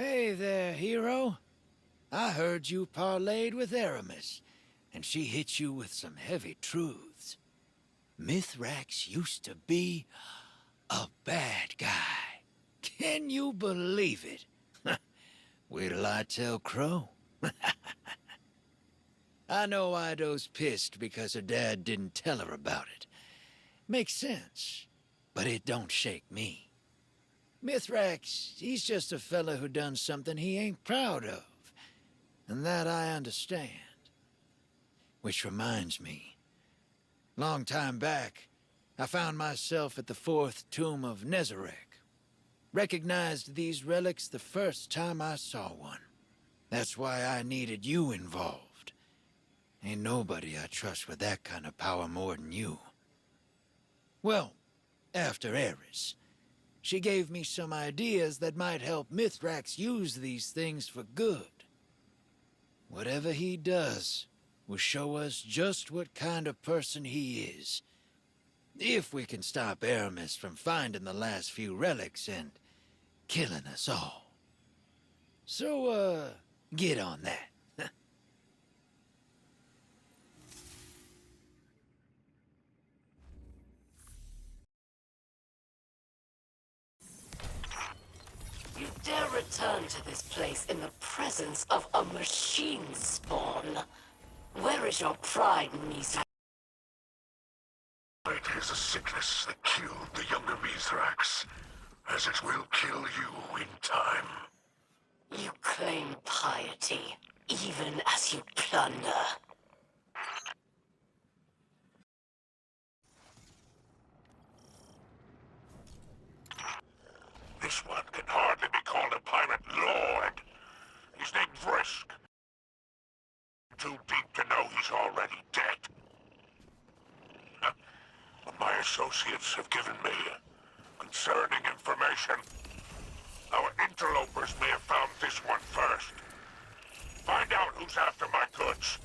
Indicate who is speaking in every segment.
Speaker 1: Hey there, hero. I heard you parlayed with Aramis, and she hit you with some heavy truths. Mithrax used to be a bad guy. Can you believe it? Wait till I tell Crow. I know Ido's pissed because her dad didn't tell her about it. Makes sense, but it don't shake me. Mithrax, he's just a fella who done something he ain't proud of. And that I understand. Which reminds me, long time back, I found myself at the fourth tomb of Nezarec. Recognized these relics the first time I saw one. That's why I needed you involved. Ain't nobody I trust with that kind of power more than you. Well, after Eris, she gave me some ideas that might help Mithrax use these things for good. Whatever he does will show us just what kind of person he is. If we can stop Aramis from finding the last few relics and killing us all. So, get on that.
Speaker 2: You dare return to this place in the presence of a machine spawn? Where is your pride, Mithrax?
Speaker 3: It is a sickness that killed the younger Mithrax, as it will kill you in time.
Speaker 2: You claim piety, even as you plunder.
Speaker 3: This one can hardly be called a pirate lord. He's named Vrisk. Too deep to know he's already dead. What my associates have given me concerning information. Our interlopers may have found this one first. Find out who's after my goods.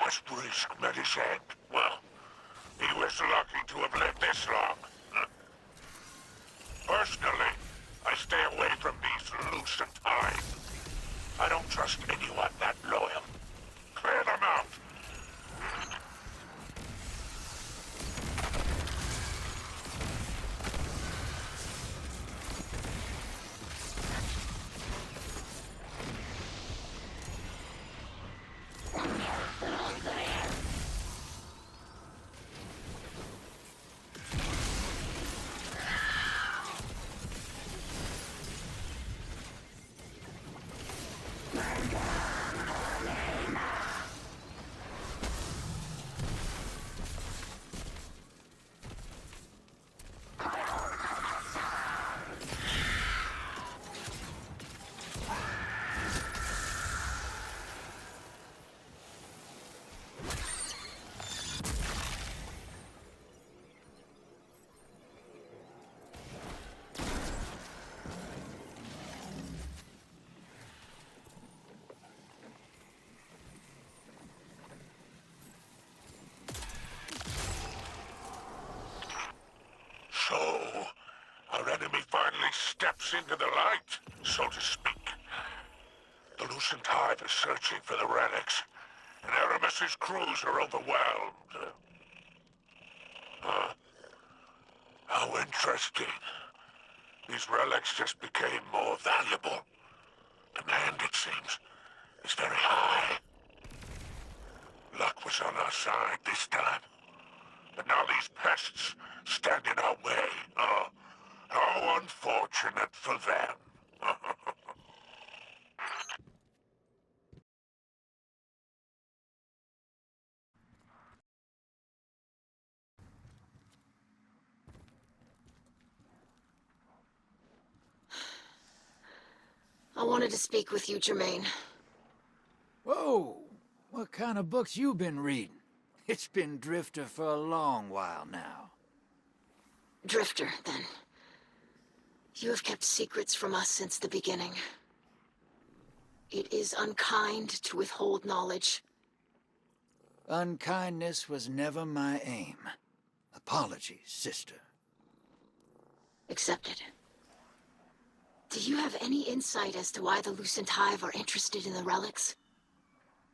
Speaker 3: Was Vrisk met his end? Well, he was lucky to have lived this long. Personally, I stay away from these loose and tied. I don't trust anyone that loyal. Clear them out. us into the light, so to speak. The Lucent Hive is searching for the relics, and Aramis's crews are overwhelmed. How interesting. These relics just became more valuable. Demand, it seems, is very high. Luck was on our side this time. But now these pests stand in our way. How unfortunate for them.
Speaker 2: I wanted to speak with you, Jermaine.
Speaker 1: Whoa! What kind of books you been reading? It's been Drifter for a long while now.
Speaker 2: Drifter, then. You have kept secrets from us since the beginning. It is unkind to withhold knowledge.
Speaker 1: Unkindness was never my aim. Apologies, sister.
Speaker 2: Accepted. Do you have any insight as to why the Lucent Hive are interested in the relics?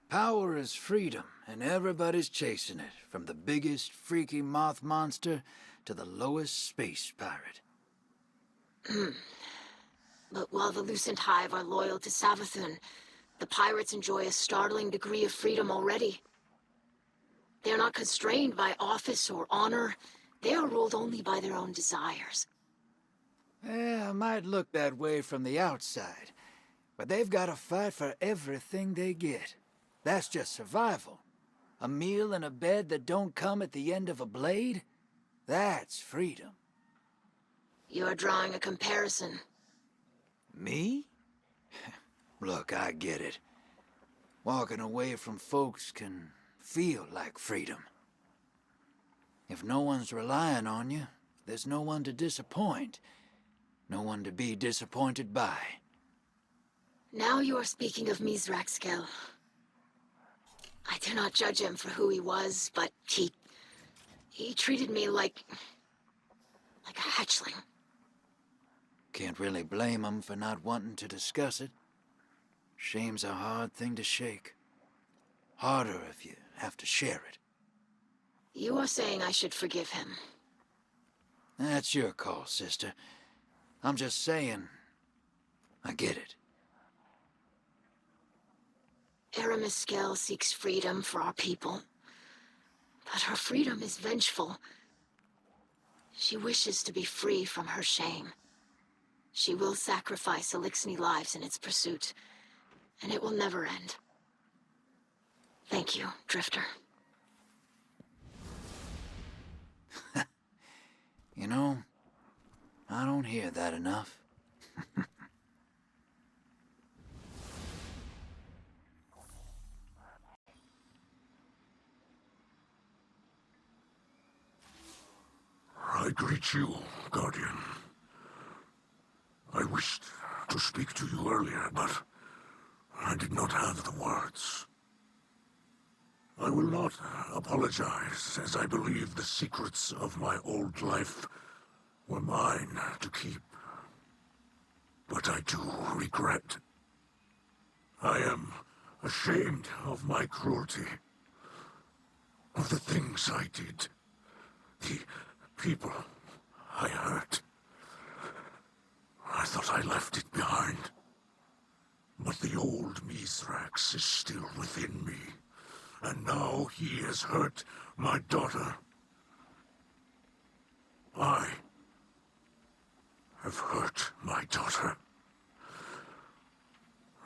Speaker 1: Power is freedom, and everybody's chasing it, from the biggest freaky moth monster to the lowest space pirate.
Speaker 2: But while the Lucent Hive are loyal to Savathun, the pirates enjoy a startling degree of freedom already. They are not constrained by office or honor. They are ruled only by their own desires.
Speaker 1: Yeah, it might look that way from the outside, but they've got to fight for everything they get. That's just survival. A meal and a bed that don't come at the end of a blade? That's freedom.
Speaker 2: You are drawing a comparison.
Speaker 1: Me? Look, I get it. Walking away from folks can feel like freedom. If no one's relying on you, there's no one to disappoint. No one to be disappointed by.
Speaker 2: Now you are speaking of Mizraxkel. I do not judge him for who he was, but he treated me like a hatchling.
Speaker 1: Can't really blame him for not wanting to discuss it. Shame's a hard thing to shake. Harder if you have to share it.
Speaker 2: You are saying I should forgive him.
Speaker 1: That's your call, sister. I'm just saying, I get it.
Speaker 2: Aramiskel seeks freedom for our people, but her freedom is vengeful. She wishes to be free from her shame. She will sacrifice Elixni lives in its pursuit, and it will never end. Thank you, Drifter.
Speaker 1: You know, I don't hear that enough.
Speaker 3: I greet you, Guardian. I wished to speak to you earlier, but I did not have the words. I will not apologize, as I believe the secrets of my old life were mine to keep. But I do regret. I am ashamed of my cruelty, of the things I did, the people I hurt. I thought I left it behind. But the old Mithrax is still within me. And now he has hurt my daughter. I have hurt my daughter.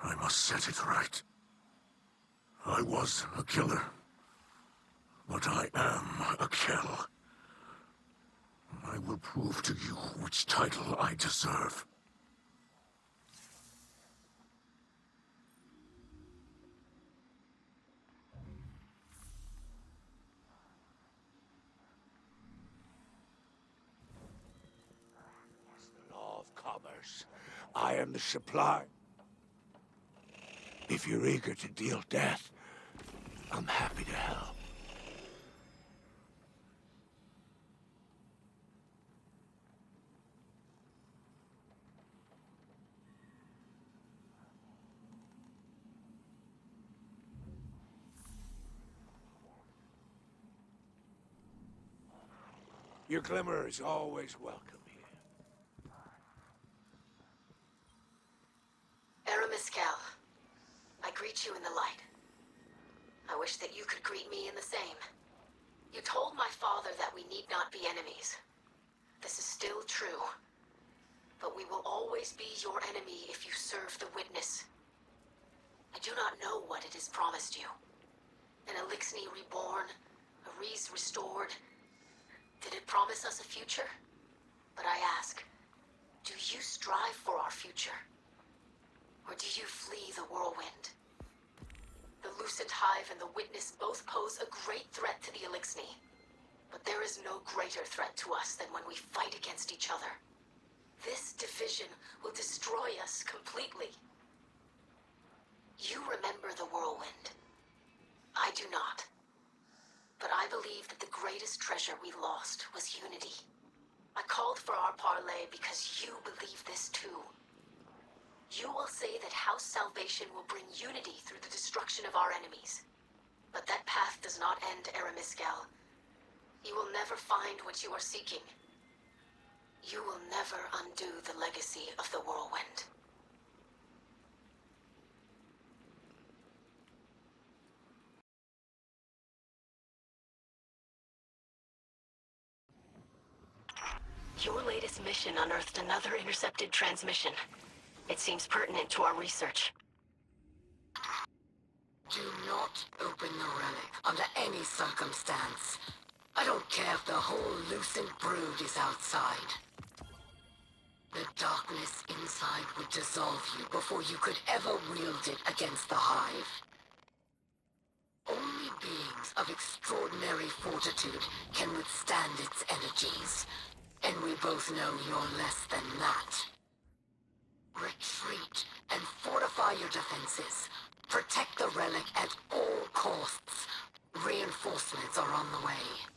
Speaker 3: I must set it right. I was a killer, but I am a kill. I will prove to you which title I deserve. The law of commerce. I am the supply. If you're eager to deal death, I'm happy to help. Your glimmer is always welcome here.
Speaker 2: Aramiscal, I greet you in the light. I wish that you could greet me in the same. You told my father that we need not be enemies. This is still true. But we will always be your enemy if you serve the Witness. I do not know what it has promised you. An Elixni reborn, a Reese restored. Did it promise us a future? But I ask, do you strive for our future? Or do you flee the whirlwind? The Lucent Hive and the Witness both pose a great threat to the Elixni. But there is no greater threat to us than when we fight against each other. This division will destroy us completely. You remember the whirlwind. I do not. But I believe that the greatest treasure we lost was unity. I called for our parley because you believe this too. You will say that House Salvation will bring unity through the destruction of our enemies. But that path does not end, Aramiscal. You will never find what you are seeking. You will never undo the legacy of the whirlwind. Your latest mission unearthed another intercepted transmission. It seems pertinent to our research.
Speaker 4: Do not open the relic under any circumstance. I don't care if the whole Lucent brood is outside. The darkness inside would dissolve you before you could ever wield it against the Hive. Only beings of extraordinary fortitude can withstand its energies. And we both know you're less than that. Retreat and fortify your defenses. Protect the relic at all costs. Reinforcements are on the way.